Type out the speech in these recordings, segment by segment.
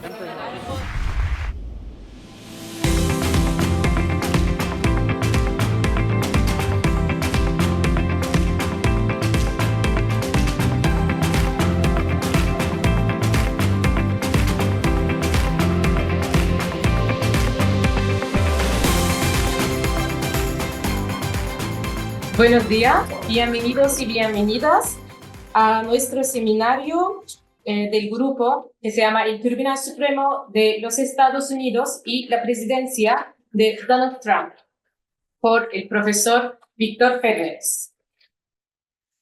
Buenos días, bienvenidos y bienvenidas a nuestro seminario del grupo que se llama El Tribunal Supremo de los Estados Unidos y la presidencia de Donald Trump, por el profesor Víctor Ferreres.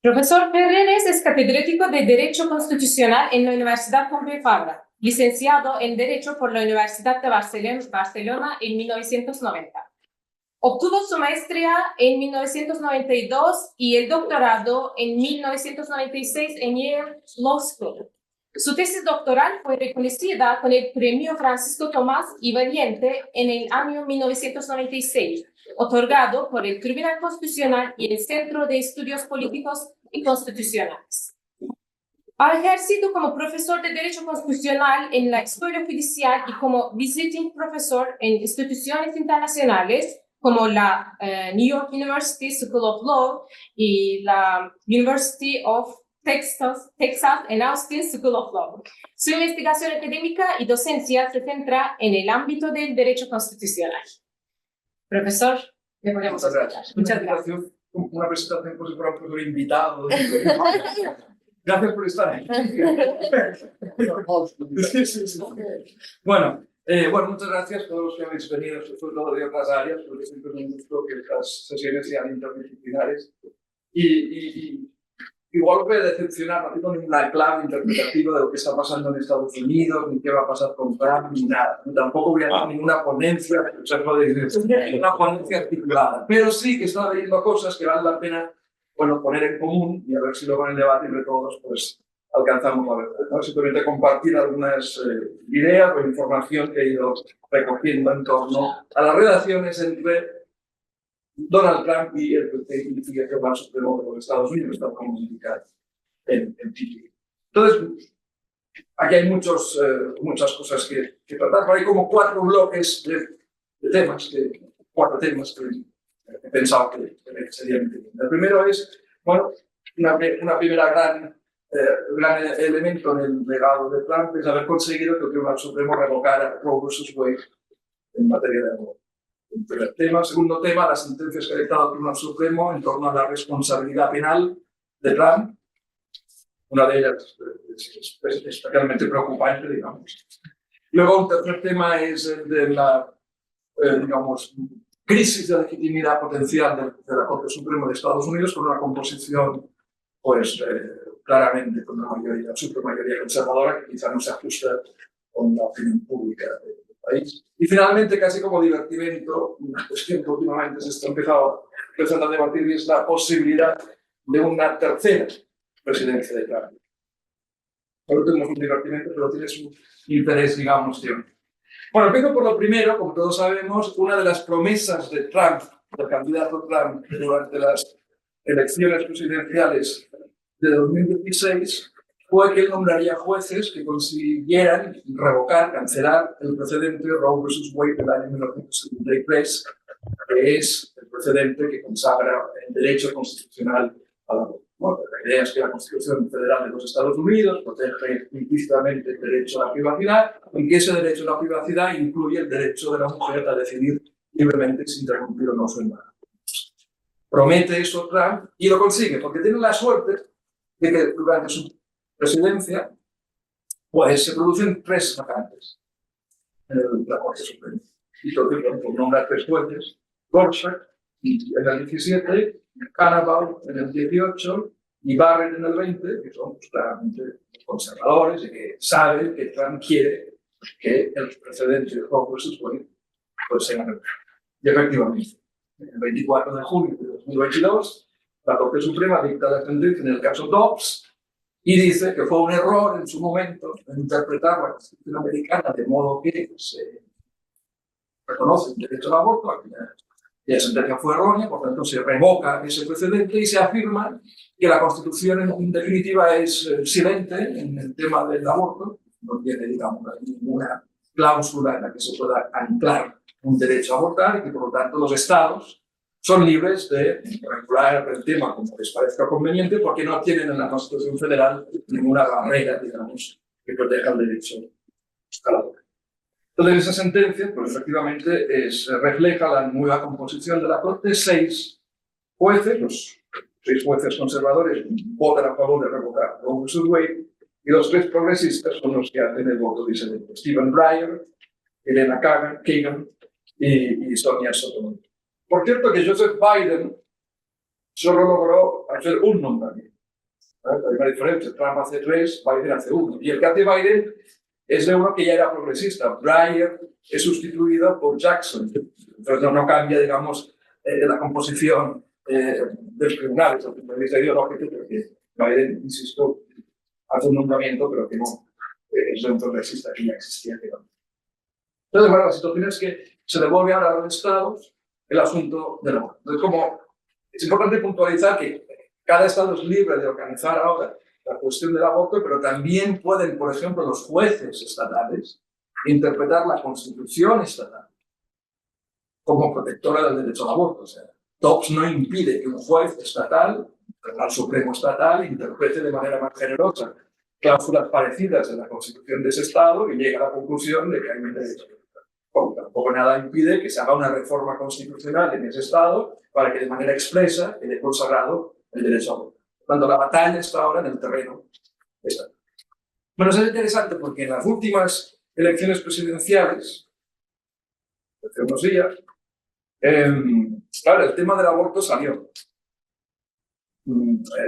Profesor Ferreres es catedrático de Derecho Constitucional en la Universidad Pompeu Fabra, licenciado en Derecho por la Universidad de Barcelona en 1990. Obtuvo su maestría en 1992 y el doctorado en 1996 en Yale Law School. Su tesis doctoral fue reconocida con el Premio Francisco Tomás y Valiente en el año 1996, otorgado por el Tribunal Constitucional y el Centro de Estudios Políticos y Constitucionales. Ha ejercido como profesor de Derecho Constitucional en la Escuela Judicial y como visiting profesor en instituciones internacionales como la New York University School of Law y la University of Texas and Austin School of Law. Su investigación académica y docencia se centra en el ámbito del derecho constitucional. Profesor, le podemos escuchar. Muchas gracias. Una presentación como si fuera un profesor invitado. Gracias por estar aquí. Bueno, muchas gracias a todos los que habéis venido, sobre todo de otras áreas, porque siempre es un gusto que estas sesiones sean interdisciplinares. Y igual voy a decepcionar, no tengo ninguna clave interpretativa de lo que está pasando en Estados Unidos, ni qué va a pasar con Trump, ni nada. Tampoco voy a hacer ninguna ponencia, una ponencia articulada. Pero sí que estaba leyendo cosas que vale la pena poner en común y a ver si luego en el debate entre todos pues alcanzamos la verdad, ¿no? Simplemente compartir algunas ideas o información que he ido recogiendo en torno a las relaciones entre Donald Trump y el Tribunal Supremo de los Estados Unidos, tal como indica en título. Entonces, aquí hay muchas cosas que tratar, pero hay como cuatro bloques de temas, cuatro temas que he pensado que serían interesantes. El primero es, una primera gran elemento en el legado de Trump es haber conseguido que el Tribunal Supremo revocara Roe vs. Wade en materia de aborto. El primer tema. Segundo tema, las sentencias que ha dictado el Tribunal Supremo en torno a la responsabilidad penal de Trump. Una de ellas es especialmente preocupante, digamos. Luego, un tercer tema es el de la, crisis de legitimidad potencial de la Corte Suprema de Estados Unidos, con una composición, claramente con una mayoría, supermayoría conservadora, que quizá no se ajusta con la opinión pública del país. Y finalmente, casi como divertimento, una cuestión que últimamente se está empezando a debatir, es la posibilidad de una tercera presidencia de Trump. Solo tenemos un divertimento, pero tiene su interés, digamos, siempre. Bueno, empiezo por lo primero. Como todos sabemos, una de las promesas de Trump, del candidato Trump, durante las elecciones presidenciales de 2016, fue que él nombraría jueces que consiguieran revocar, cancelar el precedente Roe vs. Wade del año 1973, que es el precedente que consagra el derecho constitucional a la aborto. Bueno, la idea es que la Constitución Federal de los Estados Unidos protege implícitamente el derecho a la privacidad, y que ese derecho a la privacidad incluye el derecho de la mujer a decidir libremente si interrumpir o no su embarazo. Promete eso Trump y lo consigue, porque tiene la suerte de que durante su presidencia pues se producen 3 vacantes en la Corte Suprema. Y entonces, por nombrar 3 jueces, Gorsuch en el 17, Kavanaugh en el 18 y Barrett en el 20, que son claramente conservadores y que saben que Trump quiere que el precedente de Roe vs. Wade pues sea revocado. Y efectivamente, el 24 de junio de 2022, la Corte Suprema dicta la sentencia en el caso Dobbs y dice que fue un error en su momento en interpretar la Constitución americana de modo que se reconoce el derecho al aborto. La sentencia fue errónea, por tanto se revoca ese precedente y se afirma que la Constitución en definitiva es silente en el tema del aborto no tiene, digamos, ninguna cláusula en la que se pueda anclar un derecho a abortar y que, por lo tanto, los estados son libres de regular el tema como les parezca conveniente porque no tienen en la Constitución Federal ninguna barrera, digamos, que proteja el derecho al aborto. Entonces, esa sentencia, pues efectivamente, refleja la nueva composición de la Corte. 6 jueces, los 6 jueces conservadores, votan a favor de revocar Roe vs. Wade, y los 3 progresistas son los que hacen el voto disidente. Stephen Breyer, Elena Kagan y Sonia Sotomayor. Por cierto, que Joseph Biden solo logró hacer un nombramiento. Hay una diferencia, Trump hace 3, Biden hace 1. Y el que hace Biden es de uno que ya era progresista. Breyer es sustituido por Jackson. Entonces no cambia, digamos, la composición del tribunal, desde el punto de vista ideológico, porque Biden, insisto, hace un nombramiento, pero que no es de un progresista que ya existía. Digamos. Entonces, bueno, la situación es que se devuelve ahora a los estados el asunto del aborto. Entonces, como es importante puntualizar que cada estado es libre de organizar ahora la cuestión del aborto, pero también pueden, por ejemplo, los jueces estatales interpretar la Constitución estatal como protectora del derecho al aborto. O sea, Dobbs no impide que un juez estatal, el Tribunal Supremo estatal, interprete de manera más generosa cláusulas parecidas en la Constitución de ese estado y llegue a la conclusión de que hay un derecho. Bueno, tampoco nada impide que se haga una reforma constitucional en ese estado para que de manera expresa quede consagrado el derecho al aborto. Cuando la batalla está ahora en el terreno estatal. Bueno, eso es interesante porque en las últimas elecciones presidenciales, hace unos días, claro, el tema del aborto salió.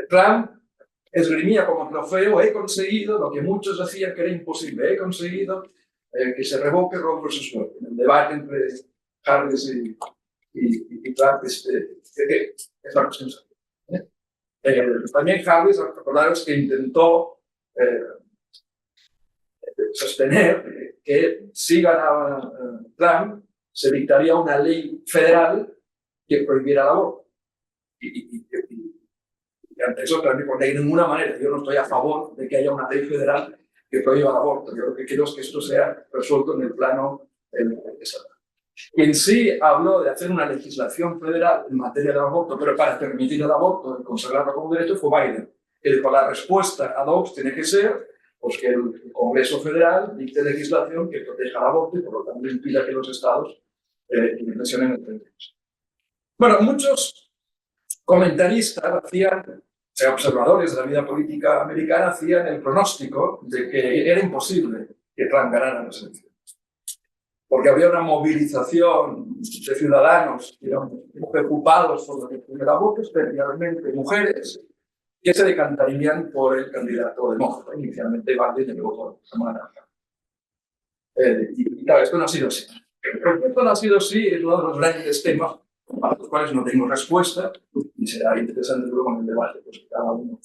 Trump esgrimía como trofeo: he conseguido lo que muchos decían que era imposible, he conseguido que se revoque Roe vs. Wade. En el debate entre Harris y Trump, es la cuestión. También Harris, recordaros que intentó sostener que si ganaba Trump, se dictaría una ley federal que prohibiera el aborto. Y ante eso, Trump dijo: de ninguna manera, yo no estoy a favor de que haya una ley federal que prohíba el aborto. Yo lo que quiero es que esto sea resuelto en el plano estatal. Quien sí habló de hacer una legislación federal en materia de aborto, pero para permitir el aborto y consagrarlo como derecho, fue Biden. Que dijo: la respuesta a Dobbs tiene que ser pues, que el Congreso Federal dicte legislación que proteja el aborto y por lo tanto impida que los estados impresionen el derecho. Bueno, muchos comentaristas hacían, observadores de la vida política americana, hacían el pronóstico de que era imposible que Trump ganara las elecciones. Porque había una movilización de ciudadanos, digamos, preocupados por lo que el aborto, especialmente mujeres, que se decantarían por el candidato demócrata. Inicialmente Biden llegó por Kamala Harris. Y claro, esto no ha sido así. Esto no ha sido así, es uno de los grandes temas para los cuales no tengo respuesta, y será interesante luego en el debate, pues que cada uno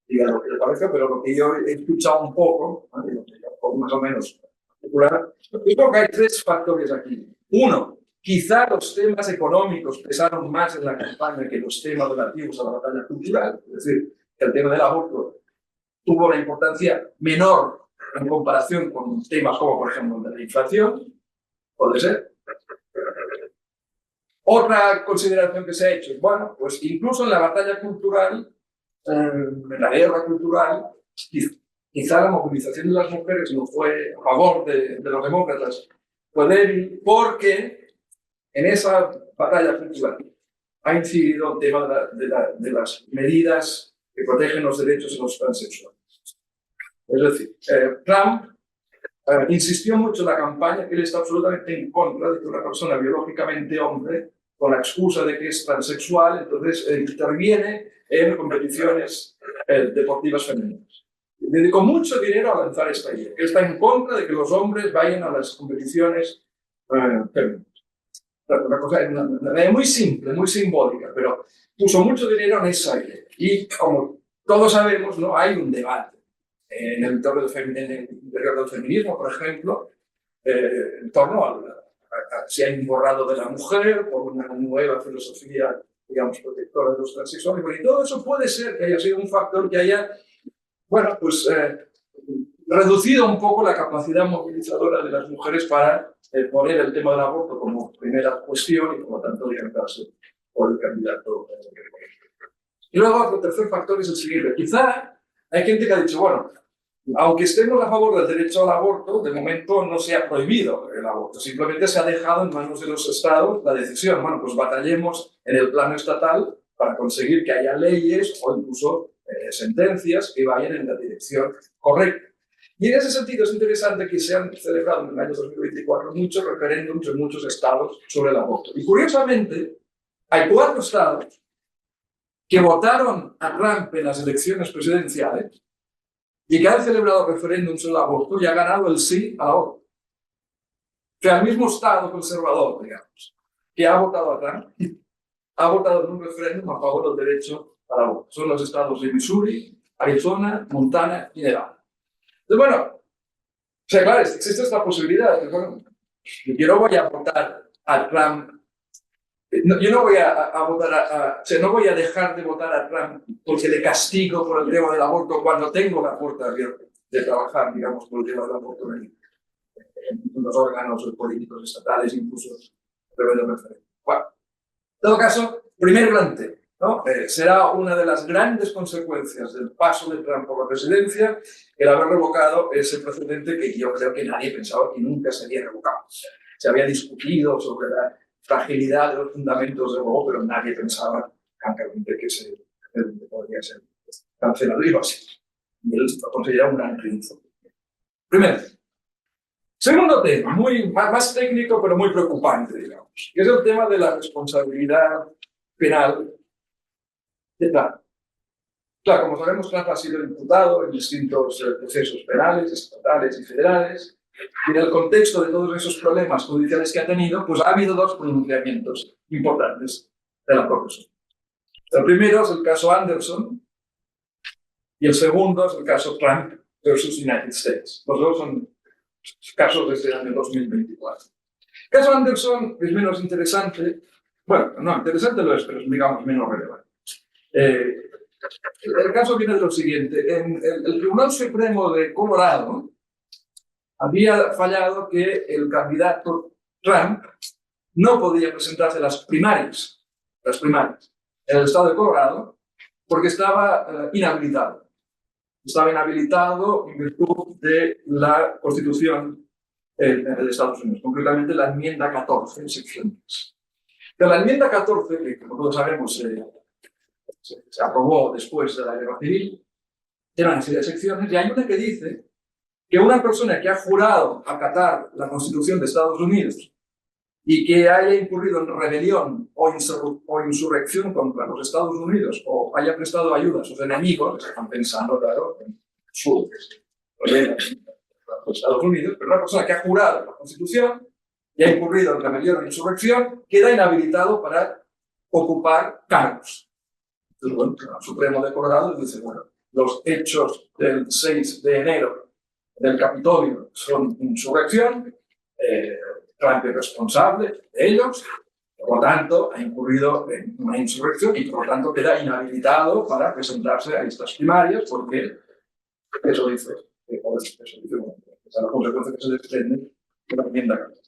diga lo que le parezca, pero lo que yo he escuchado un poco, ¿no? Lo que yo, más o menos particular, yo creo que hay 3 factores aquí. Uno, quizá los temas económicos pesaron más en la campaña que los temas relativos a la batalla cultural, es decir, que el tema del aborto tuvo una importancia menor en comparación con temas como, por ejemplo, de la inflación, puede ser. Otra consideración que se ha hecho es, bueno, pues incluso en la batalla cultural, en la guerra cultural, quizá la movilización de las mujeres no fue a favor de los demócratas, fue débil porque en esa batalla cultural ha incidido el tema de las medidas que protegen los derechos de los transexuales. Es decir, Trump insistió mucho en la campaña que él está absolutamente en contra de que una persona biológicamente hombre, con la excusa de que es transexual, entonces interviene en competiciones deportivas femeninas. Dedicó mucho dinero a lanzar esta idea. Él está en contra de que los hombres vayan a las competiciones femeninas. Una cosa muy simple, muy simbólica, pero puso mucho dinero en esa idea. Y como todos sabemos, ¿no? Hay un debate en el interior del feminismo, por ejemplo, en torno a si hay un borrado de la mujer por una nueva filosofía, digamos, protectora de los transexuales. Y todo eso puede ser que haya sido un factor que haya, bueno, pues reducido un poco la capacidad movilizadora de las mujeres para poner el tema del aborto como primera cuestión y, por lo tanto, orientarse por el candidato. Y luego, el tercer factor es el siguiente. Quizá hay gente que ha dicho, bueno, aunque estemos a favor del derecho al aborto, de momento no se ha prohibido el aborto, simplemente se ha dejado en manos de los estados la decisión. Bueno, pues batallemos en el plano estatal para conseguir que haya leyes o incluso sentencias que vayan en la dirección correcta. Y en ese sentido es interesante que se han celebrado en el año 2024 muchos referéndums en muchos estados sobre el aborto. Y curiosamente, hay 4 estados que votaron a Trump en las elecciones presidenciales y que han celebrado referéndums sobre el aborto y ha ganado el sí al aborto. O sea, el mismo estado conservador, digamos, que ha votado a Trump, ha votado en un referéndum a favor del derecho al aborto. Son los estados de Missouri, Arizona, Montana y Nevada. Entonces, bueno, o sea, claro, existe esta posibilidad. Bueno, yo no voy a votar a Trump. Yo no voy a votar o sea, no voy a dejar de votar a Trump porque le castigo por el tema del aborto cuando tengo la puerta abierta de trabajar, digamos, por el tema del aborto en los órganos políticos estatales, incluso referéndum. Bueno, en todo caso, primer gran tema, ¿no? Será una de las grandes consecuencias del paso de Trump por la presidencia el haber revocado ese precedente que yo creo que nadie pensaba que nunca sería revocado. Se había discutido sobre la fragilidad de los fundamentos de Roe, pero nadie pensaba francamente que se podría ser cancelado y así. Y él lo considera un gran triunfo. Primero. Segundo tema, más técnico pero muy preocupante, digamos, que es el tema de la responsabilidad penal de Trump. Claro, como sabemos, Trump ha sido imputado en distintos procesos penales, estatales y federales. Y en el contexto de todos esos problemas judiciales que ha tenido, pues ha habido 2 pronunciamientos importantes de la Corte Suprema. El primero es el caso Anderson y el segundo es el caso Trump versus United States. Los 2 son casos desde el año 2024. El caso Anderson es menos interesante, bueno, no, interesante lo es, pero es, digamos, menos relevante. El caso viene de lo siguiente. En el Tribunal Supremo de Colorado había fallado que el candidato Trump no podía presentarse a las primarias en el estado de Colorado porque estaba inhabilitado. Estaba inhabilitado en virtud de la Constitución de Estados Unidos, concretamente la enmienda 14, en sección 3. De la enmienda 14, que como todos sabemos se aprobó después de la Guerra Civil, tiene una serie de secciones, y hay una que dice que una persona que ha jurado acatar la Constitución de Estados Unidos y que haya incurrido en rebelión o insurrección contra los Estados Unidos o haya prestado ayuda a sus enemigos, están pensando, claro, en su los Estados Unidos, pero una persona que ha jurado la Constitución y ha incurrido en rebelión o insurrección queda inhabilitado para ocupar cargos. Entonces, bueno, el Supremo de Colorado dice, bueno, los hechos del 6 de enero del Capitolio son insurrección, Trump es responsable de ellos, por lo tanto ha incurrido en una insurrección y por lo tanto queda inhabilitado para presentarse a estas primarias porque eso dice, esa es la consecuencia que se desprende de la enmienda 14.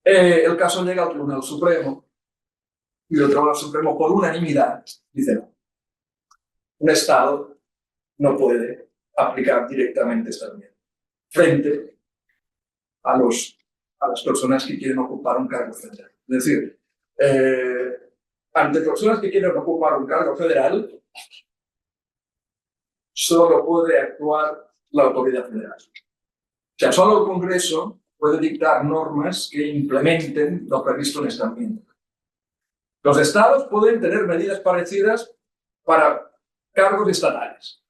El caso llega al Tribunal Supremo y el Tribunal Supremo por unanimidad dice no. Un Estado no puede aplicar directamente esta enmienda frente a las personas que quieren ocupar un cargo federal. Es decir, ante personas que quieren ocupar un cargo federal, solo puede actuar la autoridad federal. O sea, solo el Congreso puede dictar normas que implementen lo previsto en esta enmienda. Los estados pueden tener medidas parecidas para cargos estatales.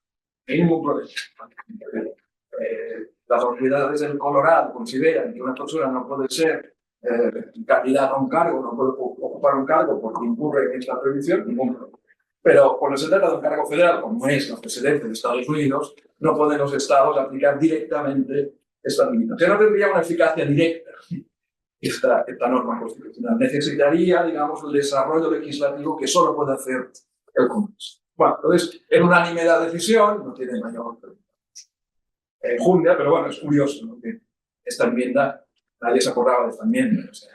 No hay ningún problema. Las autoridades del Colorado consideran que una persona no puede ser candidata a un cargo, no puede ocupar un cargo porque incurre en esta prohibición, ningún problema. Pero cuando se trata de un cargo federal, como es la presidencia de Estados Unidos, no pueden los estados aplicar directamente esta limitación. O sea, no tendría una eficacia directa esta norma constitucional. Necesitaría, digamos, el desarrollo legislativo que solo puede hacer el Congreso. Bueno, entonces, en unanimidad de decisión, no tiene mayor problema. enjundia, pero bueno, es curioso, ¿no? Que esta enmienda, nadie se acordaba de esta enmienda. O sea,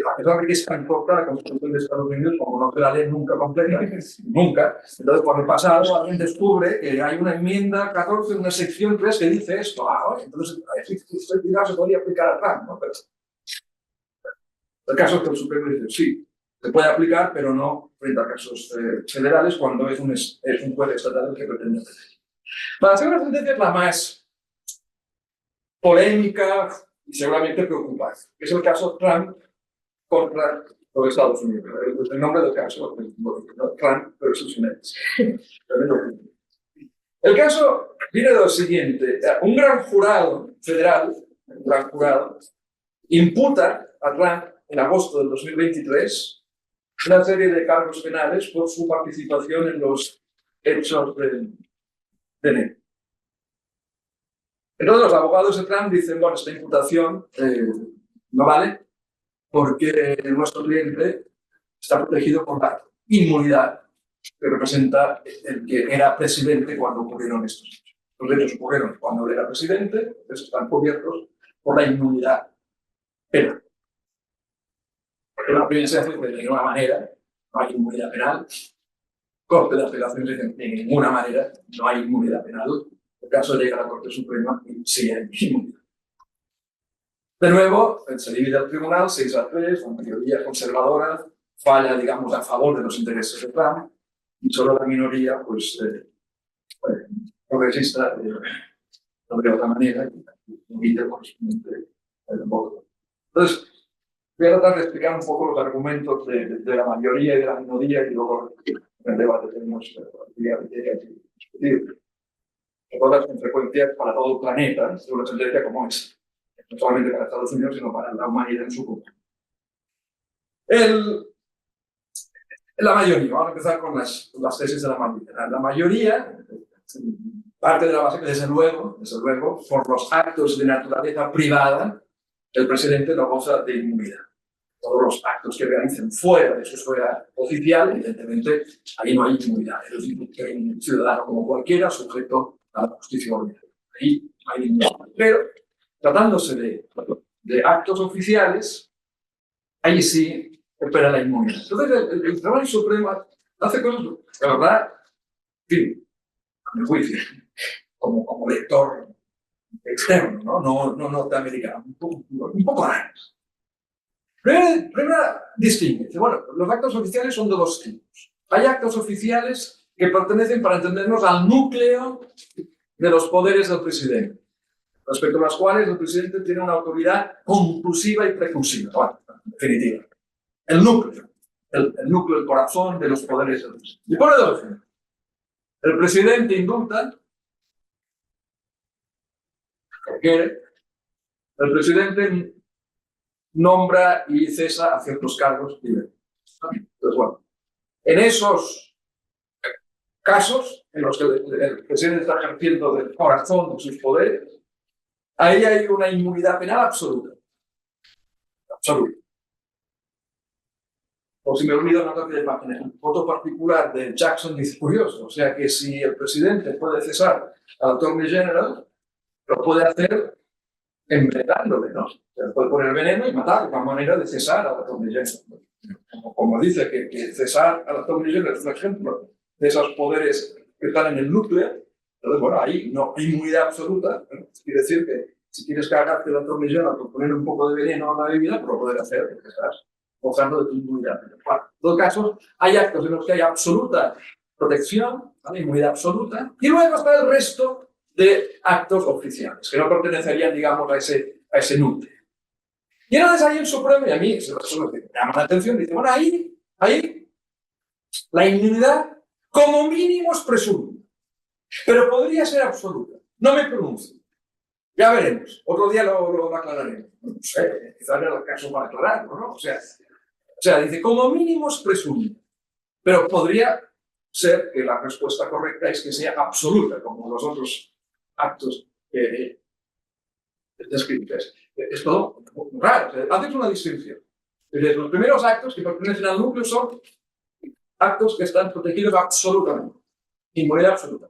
a pesar de que es tan corta la Constitución de Estados Unidos, como no se la lee nunca completa, nunca. Entonces, cuando pasa algo, alguien descubre que hay una enmienda 14, una sección 3 que dice esto. Entonces, se podría aplicar a Trump, ¿no? Pero el caso es que el Supremo dice, sí, se puede aplicar, pero no frente a casos federales cuando es un juez estatal el que pretende hacer. La segunda sentencia es la más polémica y seguramente preocupante, que es el caso Trump contra los Estados Unidos. El nombre del caso, Trump versus United. El caso viene de lo siguiente. Un gran jurado federal, imputa a Trump en agosto del 2023 una serie de cargos penales por su participación en los hechos de enero. Entonces los abogados de Trump dicen, bueno, esta imputación no vale porque nuestro cliente está protegido por la inmunidad que representa el que era presidente cuando ocurrieron estos hechos. Los hechos ocurrieron cuando él era presidente, entonces están cubiertos por la inmunidad penal. Porque la primera se hace de ninguna manera, no hay inmunidad penal. Corte de apelaciones dicen de ninguna manera, no hay inmunidad penal. El caso llega a la Corte Suprema y sí hay inmunidad. De nuevo, se divide el tribunal 6-3, la mayoría conservadora falla, digamos, a favor de los intereses de Trump y solo la minoría, pues, progresista, no de otra manera, y invita correspondiente el voto. Entonces, voy a tratar de explicar un poco los argumentos de la mayoría y de la minoría y luego en el debate tenemos discutir. Todas con frecuencia para todo el planeta, es una sentencia como esa. No solamente para Estados Unidos, sino para la humanidad en su conjunto. La mayoría, vamos a empezar con las tesis de la mayoría. La mayoría parte de la base que, desde luego, por los actos de naturaleza privada, el presidente no goza de inmunidad. Todos los actos que realicen fuera de su esfera oficial, evidentemente, ahí no hay inmunidad. Es decir, que hay un ciudadano como cualquiera sujeto a la justicia ordinaria. Ahí no hay inmunidad. Pero, tratándose de actos oficiales, ahí sí opera la inmunidad. Entonces, el Tribunal Supremo hace cosas, la verdad, en fin, a mi juicio, como lector externo, no norteamericano, un poco raros. Primera distingue, bueno, los actos oficiales son de dos tipos. Hay actos oficiales que pertenecen, para entendernos, al núcleo de los poderes del presidente, respecto a los cuales el presidente tiene una autoridad conclusiva y preclusiva, bueno, definitiva. El núcleo, el corazón de los poderes del presidente. Y por ejemplo, el presidente indulta, el presidente nombra y cesa a ciertos cargos diversos. Entonces, bueno, en esos casos en los que el presidente está ejerciendo del corazón de sus poderes, ahí hay una inmunidad penal absoluta. Absoluta. O si me olvido una copia de página, el voto particular de Jackson dice curioso, o sea que si el presidente puede cesar al Attorney General, lo puede hacer envenenándole, ¿no? Se puede poner veneno y matar, una manera de cesar al Attorney General. Como dice que cesar al Attorney General es un ejemplo de esos poderes que están en el núcleo, entonces, bueno, ahí no hay inmunidad absoluta, ¿no? Quiere decir que si quieres cargarte el Attorney General por poner un poco de veneno a una bebida, pues lo puedes hacer, porque estás gozando de tu inmunidad. Bueno, en todo caso, hay actos en los que hay absoluta protección, ¿vale? Inmunidad absoluta, y luego está el resto de actos oficiales, que no pertenecerían, digamos, a ese núcleo. Y entonces ahí el Supremo, y a mí eso me llama la atención, dice, bueno, ahí la inmunidad como mínimo es presunta, pero podría ser absoluta. No me pronuncio. Ya veremos. Otro día lo aclararemos. No sé, quizás era el caso para aclararlo, ¿no? O sea, dice, como mínimo es presunta, pero podría ser que la respuesta correcta es que sea absoluta, como los otros actos descritos. Es todo raro. Haces una distinción. Los primeros actos que pertenecen al núcleo son actos que están protegidos absolutamente. Inmunidad absoluta.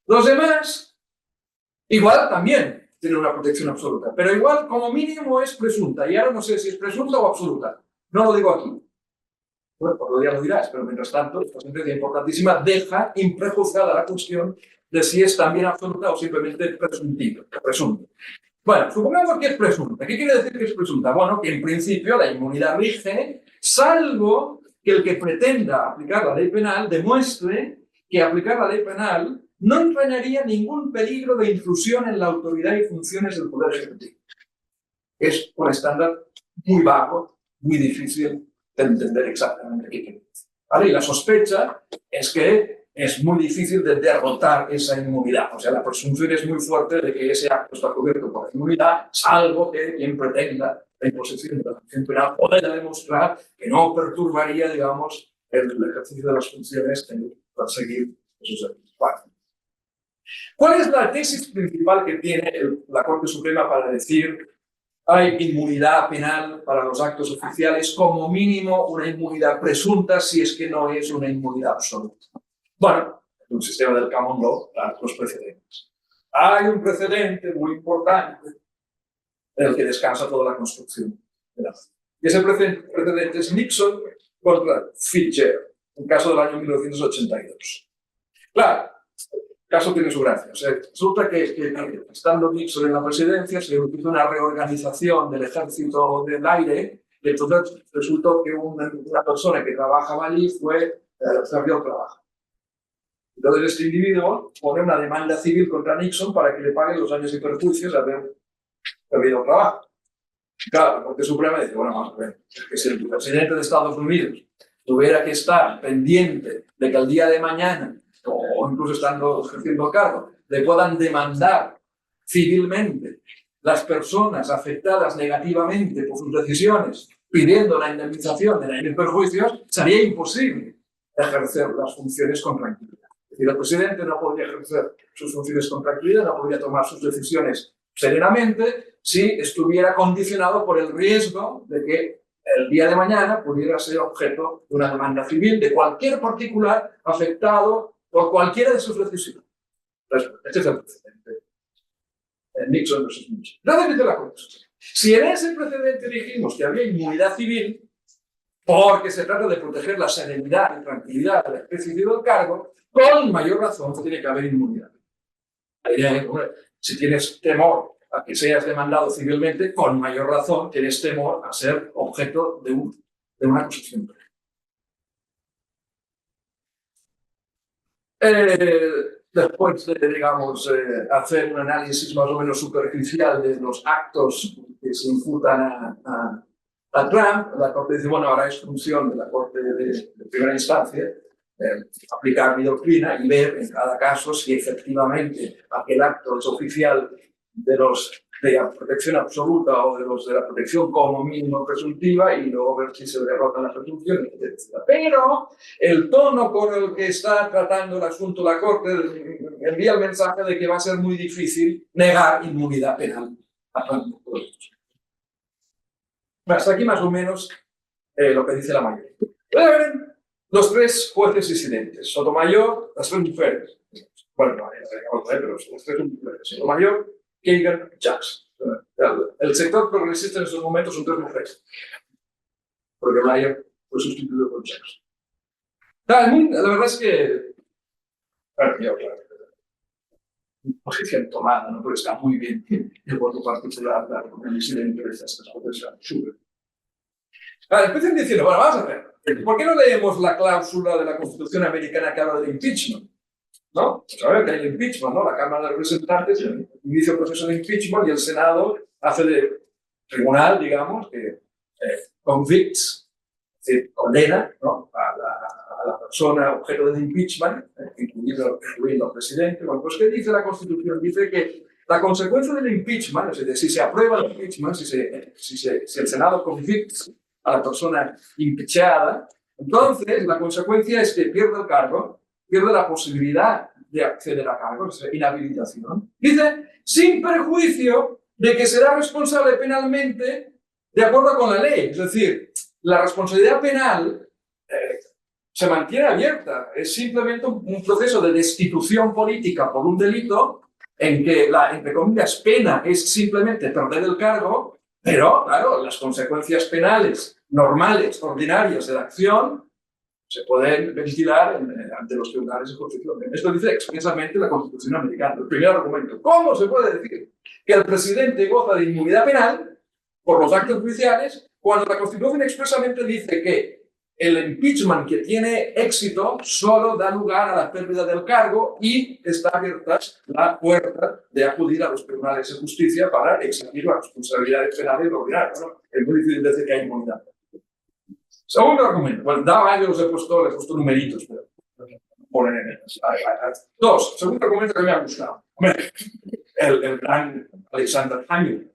Los demás Igual también tiene una protección absoluta, pero igual como mínimo es presunta, y ahora no sé si es presunta o absoluta, no lo digo aquí. Bueno, por lo día lo dirás, pero mientras tanto, esta sentencia importantísima deja imprejuzgada la cuestión de si es también absoluta o simplemente presuntiva, presunta. Bueno, supongamos que es presunta. ¿Qué quiere decir que es presunta? Bueno, que en principio la inmunidad rige, salvo que el que pretenda aplicar la ley penal demuestre que aplicar la ley penal no entrañaría ningún peligro de intrusión en la autoridad y funciones del Poder Ejecutivo. Es un estándar muy bajo, muy difícil de entender exactamente qué quiere decir. ¿Vale? Y la sospecha es que es muy difícil de derrotar esa inmunidad. O sea, la presunción es muy fuerte de que ese acto está cubierto por inmunidad, salvo que quien pretenda la imposición de la sanción penal pueda demostrar que no perturbaría, digamos, el ejercicio de las funciones en perseguir esos delitos. Bueno. ¿Cuál es la tesis principal que tiene la Corte Suprema para decir hay inmunidad penal para los actos oficiales, como mínimo una inmunidad presunta si es que no es una inmunidad absoluta? Bueno, en un sistema del common law, los precedentes. Hay un precedente muy importante en el que descansa toda la construcción. Y ese precedente es Nixon contra Fitzgerald, un caso del año 1982. Claro, el caso tiene su gracia. O sea, resulta que estando Nixon en la presidencia se hizo una reorganización del ejército del aire y entonces resultó que una persona que trabajaba allí perdió el trabajo. Entonces este individuo pone una demanda civil contra Nixon para que le pague los daños y perjuicios de haber perdido el trabajo. Claro, la Corte Suprema dice, bueno, vamos a ver, que si el presidente de Estados Unidos tuviera que estar pendiente de que el día de mañana, o incluso estando ejerciendo el cargo, le puedan demandar civilmente las personas afectadas negativamente por sus decisiones, pidiendo la indemnización de daños y perjuicios, sería imposible ejercer las funciones con tranquilidad. Es decir, el presidente no podría ejercer sus funciones con tranquilidad, no podría tomar sus decisiones serenamente si estuviera condicionado por el riesgo de que el día de mañana pudiera ser objeto de una demanda civil de cualquier particular afectado por cualquiera de sus decisiones. Este es el precedente. Nixon versus Nixon. Nada dice la Corte. Si en ese precedente dijimos que había inmunidad civil, porque se trata de proteger la serenidad y tranquilidad del ejercicio del cargo, con mayor razón tiene que haber inmunidad. Si tienes temor a que seas demandado civilmente, con mayor razón tienes temor a ser objeto de una acusación. Después de, digamos, hacer un análisis más o menos superficial de los actos que se imputan a Trump, la Corte dice, bueno, ahora es función de la Corte de primera instancia aplicar mi doctrina y ver en cada caso si efectivamente aquel acto es oficial de la protección absoluta o de los de la protección como mínimo presuntiva y luego ver si se derrotan las presunciones, etc. Pero el tono con el que está tratando el asunto la Corte envía el mensaje de que va a ser muy difícil negar inmunidad penal a Trump. Hasta aquí más o menos lo que dice la mayoría. Los tres jueces disidentes, Sotomayor, las tres mujeres. Bueno, no, pero las tres mujeres. Sotomayor, Kagan, Jackson. El sector progresista en estos momentos son tres mujeres. Porque Mayer fue sustituido por Jackson. La verdad es que. Claro, posición tomada, ¿no? Pero está muy bien el voto particular, el disidente de estas cosas. Súper. Empiezan diciendo, bueno, vamos a ver. ¿Por qué no leemos la cláusula de la Constitución americana que habla del impeachment? ¿No? Pues a ver, que hay el impeachment, ¿no? La Cámara de Representantes inicia el proceso de impeachment y el Senado hace de tribunal, digamos, que convicts, es decir, condena, ¿no? a la persona objeto del impeachment, incluido al presidente. Bueno, pues ¿qué dice la Constitución? Dice que la consecuencia del impeachment, es decir, si se aprueba el impeachment, si el Senado convicts a la persona impeachada, entonces la consecuencia es que pierde el cargo, pierde la posibilidad de acceder a cargos, inhabilitación. Dice, sin perjuicio de que será responsable penalmente de acuerdo con la ley. Es decir, la responsabilidad penal se mantiene abierta. Es simplemente un proceso de destitución política por un delito en que la, entre comillas, pena es simplemente perder el cargo, pero, claro, las consecuencias penales normales, ordinarias de la acción se pueden ventilar ante los tribunales de justicia. Esto dice expresamente la Constitución americana. El primer argumento. ¿Cómo se puede decir que el presidente goza de inmunidad penal por los actos judiciales cuando la Constitución expresamente dice que el impeachment que tiene éxito solo da lugar a la pérdida del cargo y está abierta la puerta de acudir a los tribunales de justicia para exigir las responsabilidades penales ordinarias, ¿no? Es muy difícil decir que hay inmunidad. Segundo argumento. Bueno, da varios, le he puesto numeritos, pero ponen en el. Dos. Segundo argumento que me ha gustado. El gran Alexander Hamilton.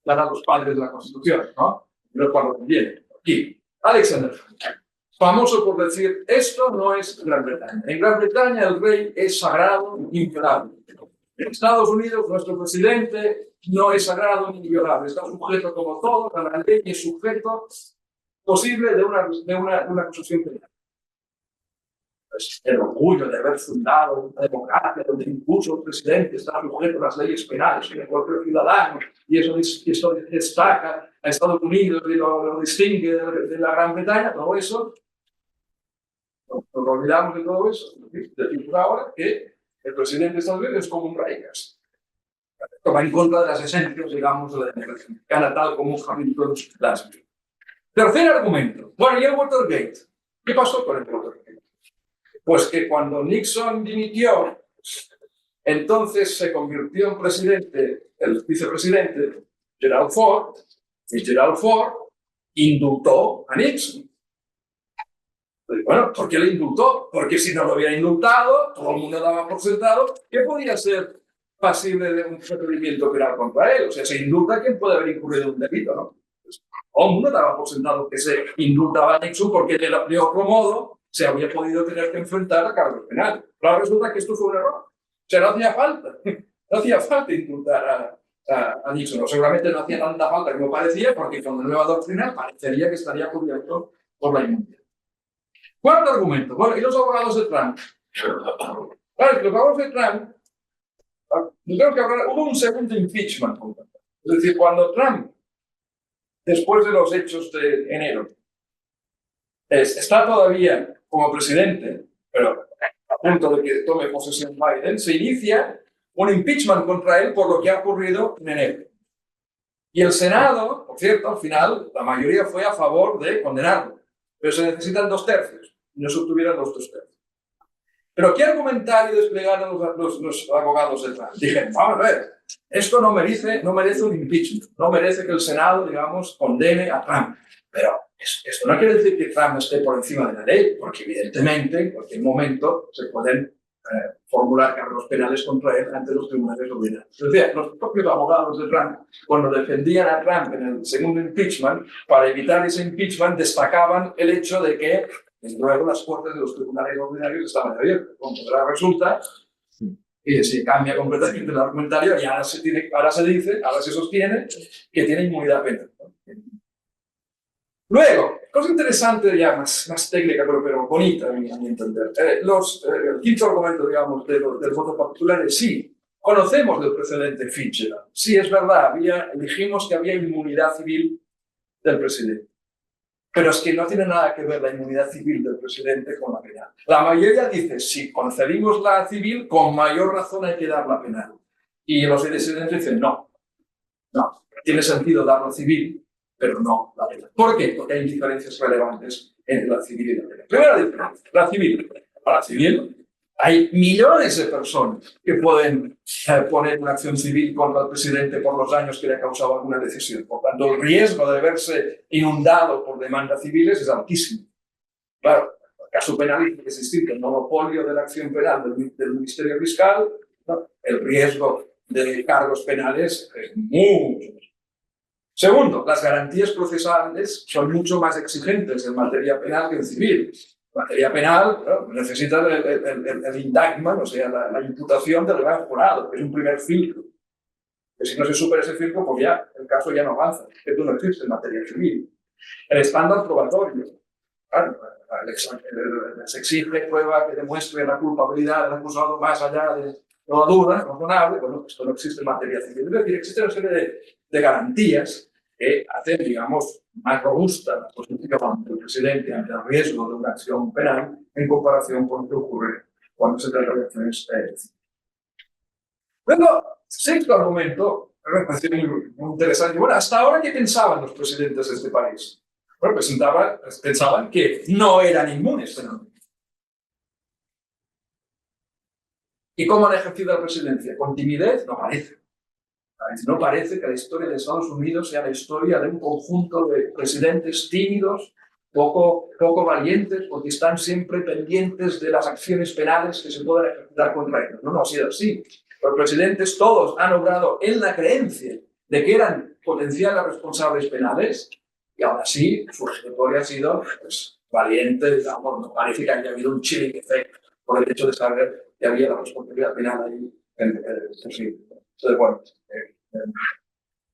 Para los padres de la Constitución, ¿no? Pero cuando conviene. Aquí, Alexander Hamilton. Famoso por decir, esto no es Gran Bretaña. En Gran Bretaña el rey es sagrado e inviolable. En Estados Unidos nuestro presidente no es sagrado ni inviolable. Está sujeto como todos a la ley y es sujeto posible de una acusación penal. Pues el orgullo de haber fundado una democracia donde incluso el presidente está sujeto a las leyes penales que cualquier ciudadano, y eso destaca a Estados Unidos y lo distingue de la Gran Bretaña, todo eso, nos olvidamos de todo eso. Decimos ahora que el presidente de Estados Unidos es como un rey casi. Va en contra de las esencias, digamos, de la democracia americana, tal como Hamilton las vio. Tercer argumento. Bueno, y el Watergate. ¿Qué pasó con el Watergate? Pues que cuando Nixon dimitió, entonces se convirtió en presidente, el vicepresidente Gerald Ford, y Gerald Ford indultó a Nixon. Bueno, ¿por qué le indultó? Porque si no lo hubiera indultado, todo el mundo daba por sentado que podía ser pasible de un procedimiento penal contra él. O sea, se indulta a quien puede haber incurrido un delito, ¿no? Pues, todo el mundo daba por sentado que se indultaba a Nixon porque de otro modo se había podido tener que enfrentar a cargos penales. Claro, resulta que esto fue un error. O sea, no hacía falta indultar a Nixon. O seguramente no hacía tanta falta como parecía, porque con la nueva doctrina parecería que estaría cubierto por la inmunidad. Cuarto argumento. Bueno, ¿y los abogados de Trump? Claro, los abogados de Trump, yo creo que hubo un segundo impeachment. Es decir, cuando Trump, después de los hechos de enero, está todavía como presidente, pero a punto de que tome posesión Biden, se inicia un impeachment contra él por lo que ha ocurrido en enero. Y el Senado, por cierto, al final, la mayoría fue a favor de condenarlo. Pero se necesitan 2 tercios, y no se obtuvieron los 2 tercios. Pero ¿qué argumentario desplegaron los abogados de Trump? Dijeron, vamos a ver, esto no merece un impeachment, no merece que el Senado, digamos, condene a Trump. Pero esto no quiere decir que Trump esté por encima de la ley, porque evidentemente en cualquier momento se pueden formular cargos penales contra él ante los tribunales ordinarios. Es decir, los propios abogados de Trump, cuando defendían a Trump en el segundo impeachment, para evitar ese impeachment, destacaban el hecho de que luego las puertas de los tribunales ordinarios estaban abiertas. Ahora resulta que se cambia completamente el argumentario y ahora se sostiene que tiene inmunidad penal. Luego, cosa interesante ya más técnica, pero bonita a mi entender. El quinto argumento, digamos, del voto particular es sí, conocemos del precedente Fitzgerald. Sí, es verdad, dijimos que había inmunidad civil del presidente. Pero es que no tiene nada que ver la inmunidad civil del presidente con la penal. La mayoría dice, si concedimos la civil, con mayor razón hay que dar la penal. Y los disidentes dicen, no, tiene sentido dar la civil, pero no la penal. ¿Por qué? Porque hay diferencias relevantes entre la civil y la penal. Primera diferencia, la civil. Para la civil hay millones de personas que pueden poner una acción civil contra el presidente por los daños que le ha causado alguna decisión. Por tanto, el riesgo de verse inundado por demandas civiles es altísimo. Claro, en el caso penal tiene que existir el monopolio de la acción penal del Ministerio Fiscal, ¿no? El riesgo de cargos penales es mucho. Segundo, las garantías procesales son mucho más exigentes en materia penal que en civil. En materia penal, ¿no? Necesita el indictment, o sea, la imputación del gran jurado, que es un primer filtro. Que si no se supera ese filtro, pues ya, el caso ya no avanza. Esto no existe en materia civil. El estándar probatorio. Claro, se exige prueba que demuestre la culpabilidad del acusado más allá de toda duda razonable, bueno, esto no existe en materia civil. Es decir, existe una serie de garantías que hacen, digamos, más robusta la posición del presidente ante el riesgo de una acción penal en comparación con lo que ocurre cuando se trata de acciones civiles. Luego, sexto argumento, me parece muy interesante. Bueno, hasta ahora, ¿qué pensaban los presidentes de este país? Bueno, pensaban que no eran inmunes penalmente. ¿Y cómo han ejercido la presidencia? ¿Con timidez? No parece. No parece que la historia de Estados Unidos sea la historia de un conjunto de presidentes tímidos, poco valientes, porque están siempre pendientes de las acciones penales que se puedan ejecutar contra ellos. No ha sido así. Los presidentes todos han obrado en la creencia de que eran potenciales responsables penales y aún así su ejecutoria ha sido pues, valiente, digamos, no parece que haya habido un chilling effect por el hecho de saber que había la responsabilidad penal ahí. Entonces, bueno,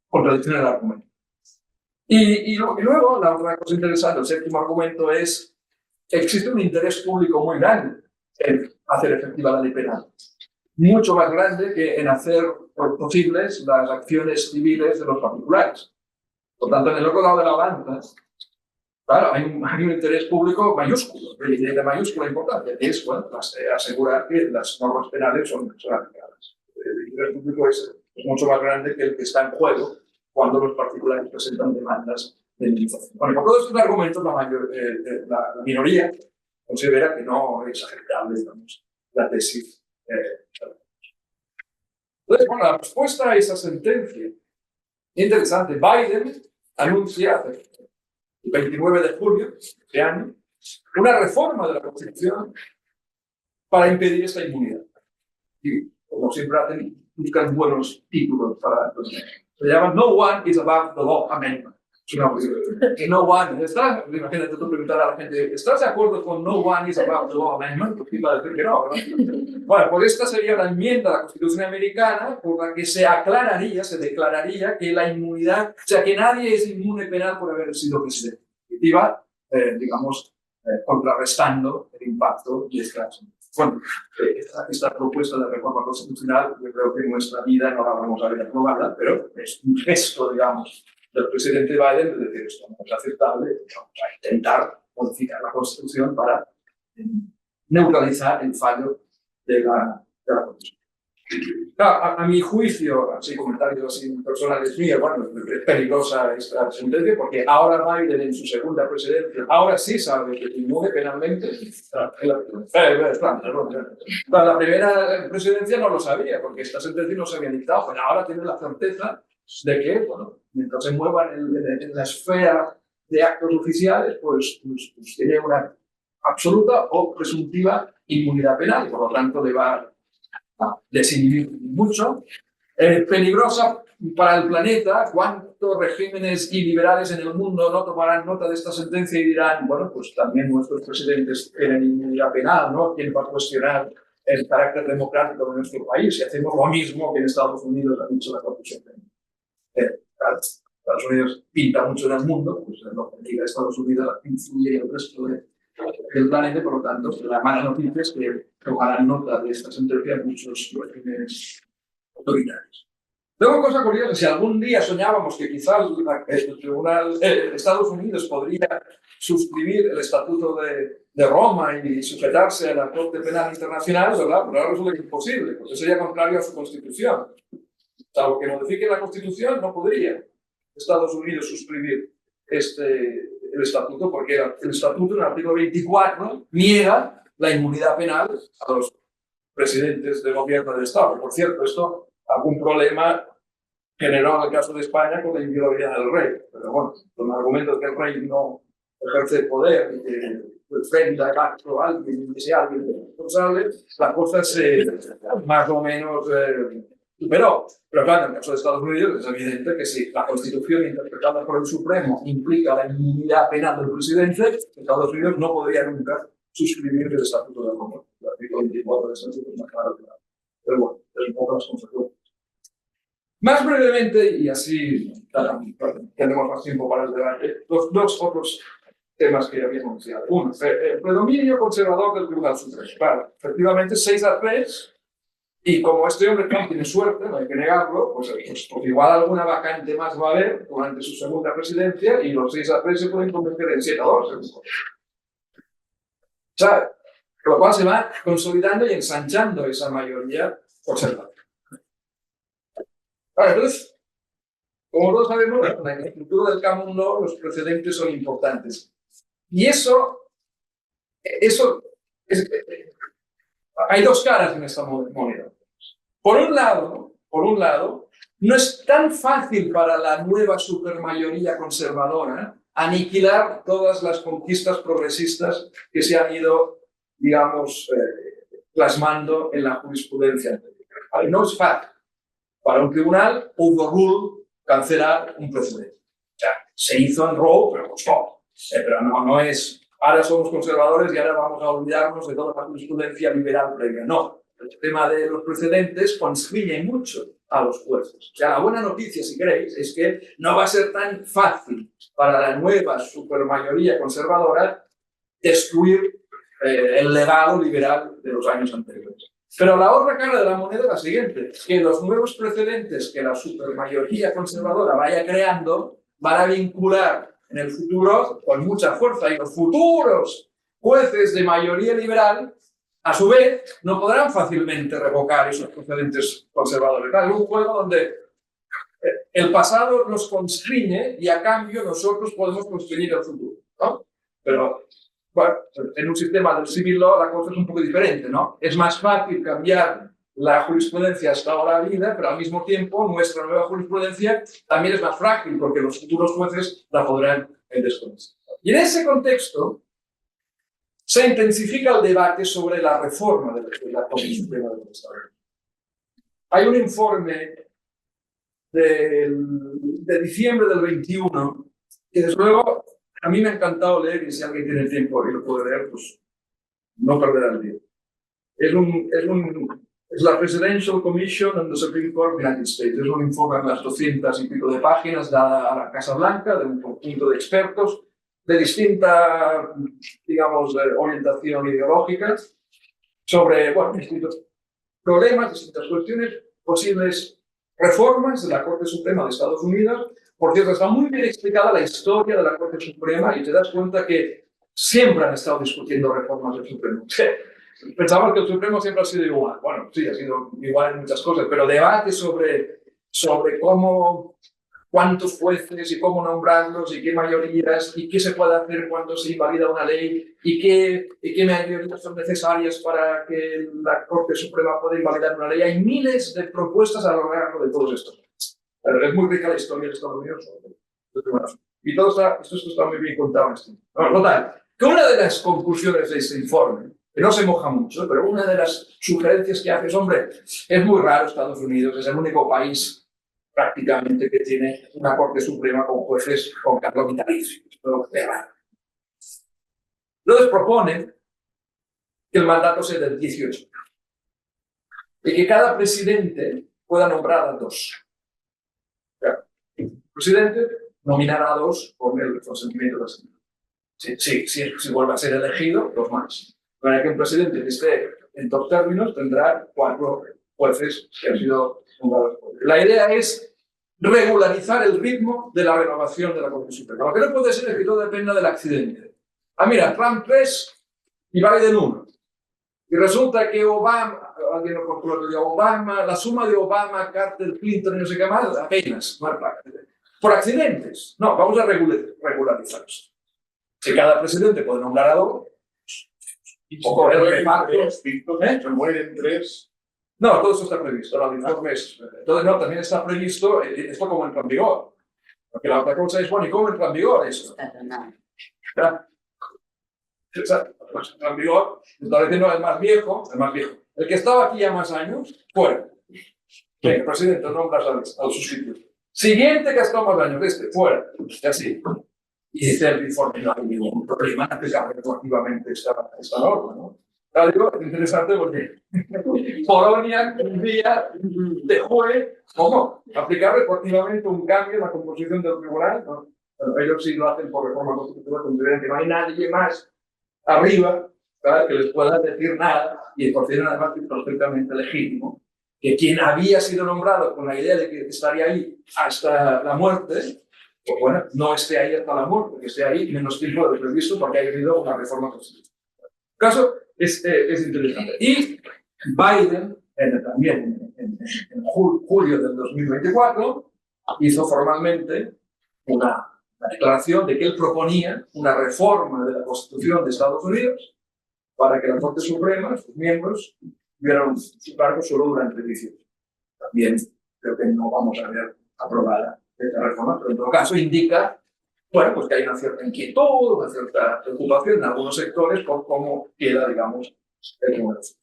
contradicción el argumento. Y luego, la otra cosa interesante, el séptimo argumento es que existe un interés público muy grande en hacer efectiva la ley penal. Mucho más grande que en hacer posibles las acciones civiles de los particulares. Por tanto, en el otro lado de la balanza, claro, hay un interés público mayúsculo, de mayúscula importancia, que es bueno, asegurar que las normas penales son aplicadas. El interés público es mucho más grande que el que está en juego cuando los particulares presentan demandas de indemnización. Bueno, por todos estos argumentos, la minoría considera que no es aceptable, digamos, la tesis. Entonces, bueno, la respuesta a esa sentencia, interesante, Biden anuncia el 29 de julio de este año una reforma de la Constitución para impedir esta inmunidad. Y como siempre hacen, buscan buenos títulos para entonces. Se llama No One is Above the Law Amendment. No one, imagínate tú preguntar a la gente, ¿estás de acuerdo con No One is Above the Law Amendment? Pues iba a decir que no, ¿no? Bueno, pues esta sería la enmienda a la Constitución americana por la que se declararía que la inmunidad, o sea, que nadie es inmune penal por haber sido presidente. Y va, digamos, contrarrestando el impacto de esta acción. Bueno, esta propuesta de reforma constitucional, yo creo que en nuestra vida no la vamos a ver aprobada, pero es un gesto, digamos, del presidente Biden de decir esto no es aceptable, vamos a intentar modificar la Constitución para neutralizar el fallo de la Constitución. Claro, a mi juicio, así comentarios así personales míos, bueno, es peligrosa esta sentencia porque ahora Biden en su segunda presidencia, ahora sí sabe que inmune penalmente. La primera presidencia no lo sabía porque esta sentencia no se había dictado, pero ahora tiene la certeza de que, bueno, mientras se muevan en la esfera de actos oficiales, pues tiene una absoluta o presuntiva inmunidad penal y por lo tanto le va a desinhibir mucho. Peligrosa para el planeta. ¿Cuántos regímenes iliberales en el mundo no tomarán nota de esta sentencia y dirán, bueno, pues también nuestros presidentes tienen inmunidad penal, ¿no? ¿Quién va a cuestionar el carácter democrático de nuestro país si hacemos lo mismo que en Estados Unidos ha dicho la Constitución? Estados Unidos pinta mucho en el mundo, pues lo que diga Estados Unidos influye en el resto del planeta, por lo tanto, la mala noticia es que tomarán nota de esta sentencia muchos regímenes autoritarios. Luego, cosa curiosa, si algún día soñábamos que quizás el Tribunal de Estados Unidos podría suscribir el Estatuto de Roma y sujetarse a la Corte Penal Internacional, ¿verdad? Pero ahora resulta imposible, porque sería contrario a su Constitución. Salvo que modifique la Constitución, no podría Estados Unidos suscribir el Estatuto, porque el Estatuto, en el artículo 24, niega la inmunidad penal a los presidentes de gobierno del Estado. Por cierto, esto algún problema generó en el caso de España con la inviolabilidad del rey. Pero bueno, con el argumento de que el rey no ejerce poder y que enfrenta el acto a alguien, que sea alguien responsable, la cosa se más o menos superó. Pero claro, en el caso de Estados Unidos es evidente que si la Constitución interpretada por el Supremo implica la inmunidad penal del presidente, Estados Unidos no podría nunca suscribir el Estatuto de Roma. El artículo 24 del Estatuto es más claro que nada. Pero bueno, es un poco las consecuencias. Más brevemente, y así tenemos más tiempo para el debate, los dos otros temas que había anunciado. Uno, el predominio conservador del Tribunal Supremo. Claro, efectivamente, 6-3 Y como este hombre Trump tiene suerte, no hay que negarlo, pues igual alguna vacante más va a haber durante su segunda presidencia y los 6-3 se pueden convertir en 7-2. O sea, lo cual se va consolidando y ensanchando esa mayoría conservadora. Entonces, como todos sabemos, en la estructura del common law los precedentes son importantes. Y eso hay dos caras en esta moneda. Por un lado, no es tan fácil para la nueva supermayoría conservadora aniquilar todas las conquistas progresistas que se han ido, digamos, plasmando en la jurisprudencia anterior. No es fácil para un tribunal overrule, cancelar un precedente. O sea, se hizo en Roe, pero costó. Pero no es, ahora somos conservadores y ahora vamos a olvidarnos de toda la jurisprudencia liberal previa. No. El tema de los precedentes constriñe mucho a los jueces. O sea, la buena noticia, si queréis, es que no va a ser tan fácil para la nueva supermayoría conservadora destruir el legado liberal de los años anteriores. Pero la otra cara de la moneda es la siguiente, que los nuevos precedentes que la supermayoría conservadora vaya creando van a vincular en el futuro con mucha fuerza y los futuros jueces de mayoría liberal a su vez, no podrán fácilmente revocar esos precedentes conservadores. Es un juego donde el pasado nos constriñe y a cambio nosotros podemos constriñir el futuro, ¿no? Pero bueno, en un sistema del civil law la cosa es un poco diferente, ¿no? Es más fácil cambiar la jurisprudencia hasta ahora vida, pero al mismo tiempo nuestra nueva jurisprudencia también es más frágil porque los futuros jueces la podrán desconocer. Y en ese contexto se intensifica el debate sobre la reforma de la Corte Suprema de los Estados Unidos. Hay un informe de diciembre del 21 que, desde luego, a mí me ha encantado leer, y si alguien tiene tiempo y lo puede leer, pues no perderá el tiempo. Es la Presidential Commission on the Supreme Court of the United States. Es un informe de unas 200 y pico de páginas dada a la Casa Blanca, de un conjunto de expertos de distinta, digamos, orientación ideológica, sobre, bueno, distintos problemas, distintas cuestiones, posibles reformas de la Corte Suprema de Estados Unidos. Por cierto, está muy bien explicada la historia de la Corte Suprema y te das cuenta que siempre han estado discutiendo reformas del Supremo. Pensamos que el Supremo siempre ha sido igual. Bueno, sí, ha sido igual en muchas cosas, pero debate sobre cómo, cuántos jueces y cómo nombrarlos y qué mayorías y qué se puede hacer cuando se invalida una ley y qué mayorías son necesarias para que la Corte Suprema pueda invalidar una ley. Hay miles de propuestas a lo largo de todos estos temas. Es muy rica la historia de Estados Unidos. Y todo esto está muy bien contado. Total, que una de las conclusiones de este informe, que no se moja mucho, pero una de las sugerencias que hace es, hombre, es muy raro Estados Unidos, es el único país prácticamente que tiene una Corte Suprema con jueces con cargo vitalicio. Entonces proponen que el mandato sea del 18 y que cada presidente pueda nombrar a 2. El presidente nominará a 2 con el consentimiento del Senado. Si vuelve a ser elegido, 2 más. Para que un presidente que esté en 2 términos tendrá 4 jueces que han sido nombrados. La idea es regularizar el ritmo de la renovación de la Corte Suprema. Lo que no puede ser es que todo dependa del accidente. Mira, Trump 3 y Biden 1. Y resulta que Obama, la suma de Obama, Carter, Clinton y no sé qué más, apenas. Por accidentes. No, vamos a regularizar eso. Si cada presidente puede nombrar a 2, Y poco el reparto. Se mueren 3. No, todo eso está previsto. Los informes. Entonces, no, también está previsto esto como entra en vigor. Porque la otra cosa es, bueno, ¿y cómo entra en vigor eso? ¿Ya? Exacto. Pues entra en vigor. Entonces, no, el más viejo. El que estaba aquí ya más años, fuera. El presidente nombra al sustituto. Siguiente que ha estado más años, fuera. Y así. Y dice el informe, no hay ningún problema en aplicar retroactivamente esta norma, ¿no? Digo, es interesante porque Polonia un día dejó ¿cómo? Aplicar retroactivamente un cambio en la composición del tribunal, ¿no? Pero ellos sí lo hacen por reforma constitucional, consideran que no hay nadie más arriba, ¿verdad?, que les pueda decir nada y consideran además que es perfectamente legítimo que quien había sido nombrado con la idea de que estaría ahí hasta la muerte, pues bueno, no esté ahí hasta la muerte, que esté ahí menos tiempo de lo previsto porque ha habido una reforma constitucional. El caso es interesante. Y Biden, también en julio del 2024, hizo formalmente una declaración de que él proponía una reforma de la Constitución de Estados Unidos para que la Corte Suprema, sus miembros, tuvieran su cargo solo durante 18 años. También creo que no vamos a ver aprobada esta reforma, pero en todo caso indica, bueno, pues que hay una cierta inquietud, una cierta preocupación en algunos sectores por cómo queda, digamos, el Congreso.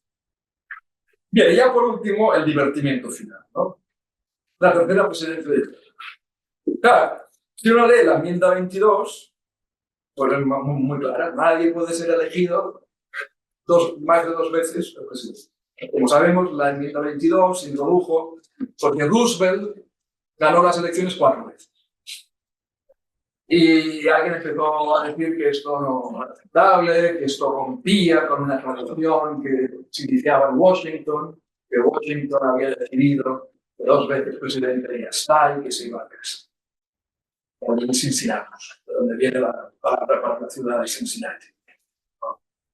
Bien, y ya por último, el divertimento final, ¿no? La tercera presidencia de Trump. Claro, si uno lee la enmienda 22, pues es muy clara, nadie puede ser elegido más de 2 veces el presidente. Como sabemos, la enmienda 22 se introdujo porque Roosevelt ganó las elecciones 4 veces. Y alguien empezó a decir que esto no era aceptable, que esto rompía con una tradición que se iniciaba en Washington, que Washington había decidido que 2 veces presidente ya está y que se iba a casa. En Cincinnati, de donde viene la palabra para la ciudad de Cincinnati.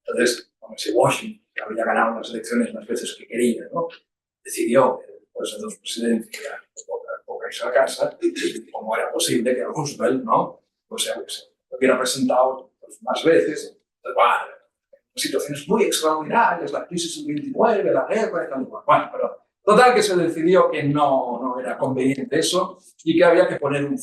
Entonces, como si Washington, que había ganado las elecciones las veces que quería, ¿no? Decidió que después de 2 presidentes que poca irse a casa, como era posible que Roosevelt, ¿no? Pues se hubiera presentado pues, más veces. Entonces, bueno, situaciones muy extraordinarias, la crisis del 29, la guerra y tal. Bueno, pero total que se decidió que no era conveniente eso y que había que poner un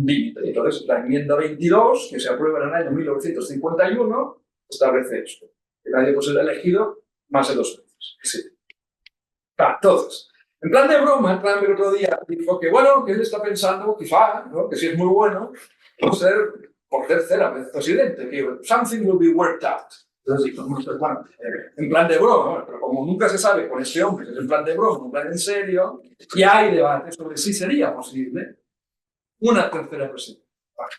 límite. Entonces, la enmienda 22, que se aprueba en el año 1951, establece esto, que nadie puede ser elegido más de 2 veces. Sí. Entonces, en plan de broma, Trump el otro día dijo que, bueno, que él está pensando, quizá, ¿no? Que si es muy bueno, por tercera vez presidente, que something will be worked out. Entonces, bueno, en plan de broma, ¿no? Pero como nunca se sabe con este hombre, que es en plan de broma, en plan en serio, y hay debate sobre si sería posible una tercera presidencia. Bueno,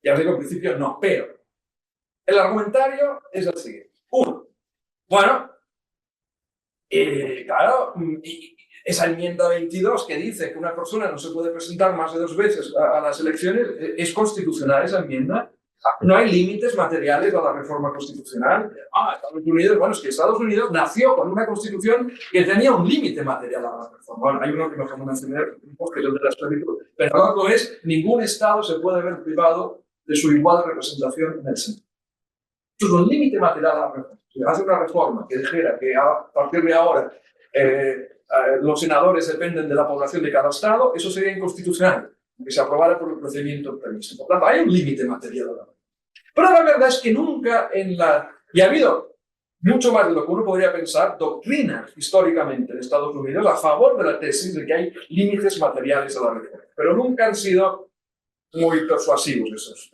ya os digo, al principio no, pero el argumentario es el siguiente. Uno, bueno, claro, esa enmienda 22 que dice que una persona no se puede presentar más de 2 veces a las elecciones, ¿es constitucional esa enmienda? No hay límites materiales a la reforma constitucional. Estados Unidos, bueno, es que Estados Unidos nació con una constitución que tenía un límite material a la reforma. Bueno, hay uno que me vamos a mencionar, que es el de la esclavitud, pero el otro es, ningún Estado se puede ver privado de su igual representación en el Senado. Eso es un límite material a la reforma. Si hace una reforma que dijera que a partir de ahora los senadores dependen de la población de cada Estado, eso sería inconstitucional, que se aprobara por el procedimiento previsto. Por tanto, hay un límite material a la reforma. Pero la verdad es que nunca y ha habido mucho más de lo que uno podría pensar, doctrina históricamente en Estados Unidos a favor de la tesis de que hay límites materiales a la reforma. Pero nunca han sido muy persuasivos esos.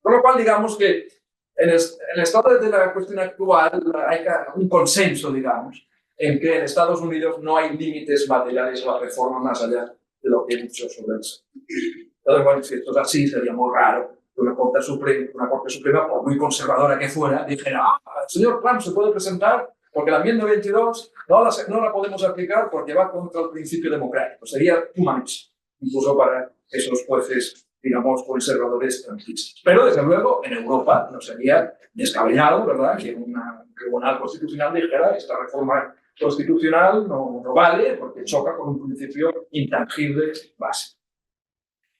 Con lo cual, digamos que en el estado de la cuestión actual hay un consenso, digamos, en que en Estados Unidos no hay límites materiales a la reforma más allá de lo que he dicho sobre eso. Entonces, bueno, si esto es así, sería muy raro que una Corte Suprema, por muy conservadora que fuera, dijera, el señor Trump se puede presentar porque la enmienda 22 no la podemos aplicar porque va contra el principio democrático. Sería too much, incluso para esos jueces, digamos, conservadores tranquilos. Pero, desde luego, en Europa no sería descabellado, ¿verdad?, que un tribunal constitucional dijera esta reforma constitucional no vale porque choca con un principio intangible básico.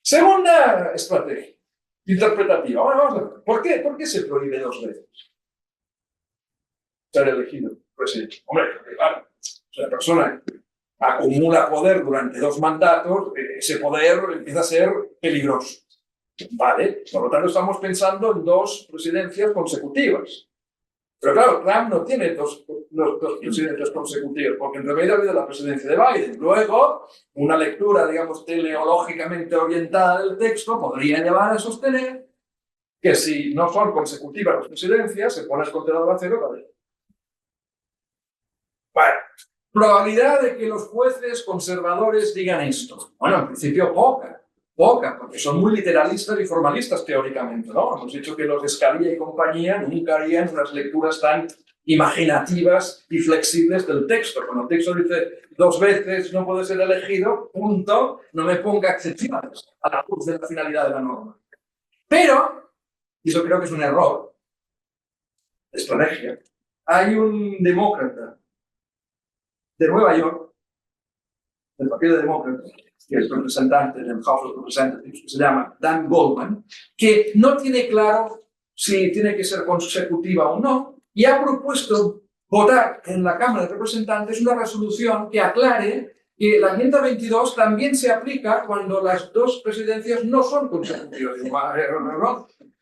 Segunda estrategia interpretativa. Ahora vamos a ver, ¿por qué se prohíbe 2 veces ser elegido presidente? Hombre, porque claro, si la persona acumula poder durante 2 mandatos, ese poder empieza a ser peligroso. ¿Vale? Por lo tanto, estamos pensando en 2 presidencias consecutivas. Pero claro, Trump no tiene dos presidentes consecutivos, porque en realidad ha habido la presidencia de Biden. Luego, una lectura, digamos, teleológicamente orientada del texto podría llevar a sostener que si no son consecutivas las presidencias, se pone el contador a 0 cada vez. Bueno, probabilidad de que los jueces conservadores digan esto. Bueno, en principio poca, porque son muy literalistas y formalistas teóricamente, ¿no? Hemos dicho que los de Scalia y compañía nunca harían unas lecturas tan imaginativas y flexibles del texto. Cuando el texto dice 2 veces no puede ser elegido, punto, no me ponga excepciones a la luz de la finalidad de la norma. Pero, y eso creo que es un error, estrategia, hay un demócrata de Nueva York, del Partido Demócrata, que es representante del House of Representatives, que se llama Dan Goldman, que no tiene claro si tiene que ser consecutiva o no, y ha propuesto votar en la Cámara de Representantes una resolución que aclare que la enmienda 22 también se aplica cuando las 2 presidencias no son consecutivas.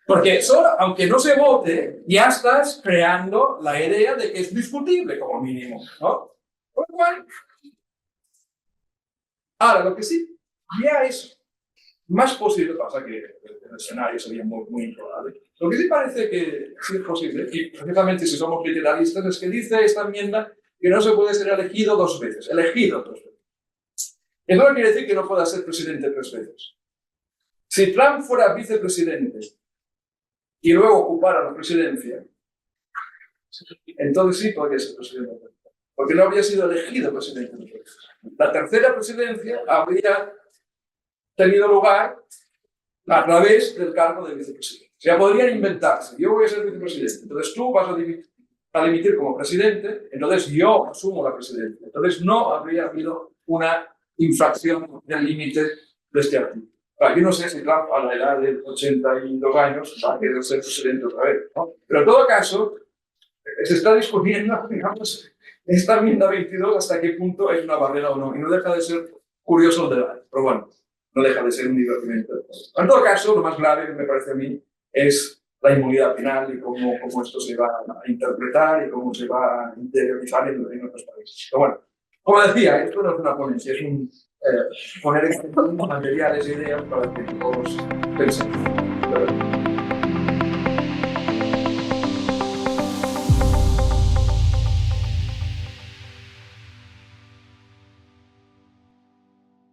Porque solo, aunque no se vote, ya estás creando la idea de que es discutible como mínimo, ¿no? Por lo cual, ahora, lo que sí ya es más posible, pasa que el escenario sería muy improbable, lo que sí parece que sí es posible, y precisamente si somos literalistas, es que dice esta enmienda que no se puede ser elegido 2 veces, elegido 2 veces. Eso no quiere decir que no pueda ser presidente 3 veces. Si Trump fuera vicepresidente y luego ocupara la presidencia, entonces sí podría ser presidente, porque no habría sido elegido presidente 2 veces. La tercera presidencia habría tenido lugar a través del cargo de vicepresidente. O sea, podrían inventarse. Yo voy a ser vicepresidente, entonces tú vas a dimitir como presidente, entonces yo asumo la presidencia. Entonces no habría habido una infracción del límite de este artículo. Yo no sé si Trump a la edad de 82 años va a querer ser presidente otra vez, ¿no? Pero en todo caso, se está discutiendo, digamos, esta enmienda 22 hasta qué punto es una barrera o no. Y no deja de ser curioso el debate. Pero bueno, no deja de ser un divertimento. En todo caso, lo más grave que me parece a mí es la inmunidad penal y cómo esto se va a interpretar y cómo se va a interiorizar en otros países. Pero bueno, como decía, esto no es una ponencia, es un poner en materiales e ideas para que todos pensemos.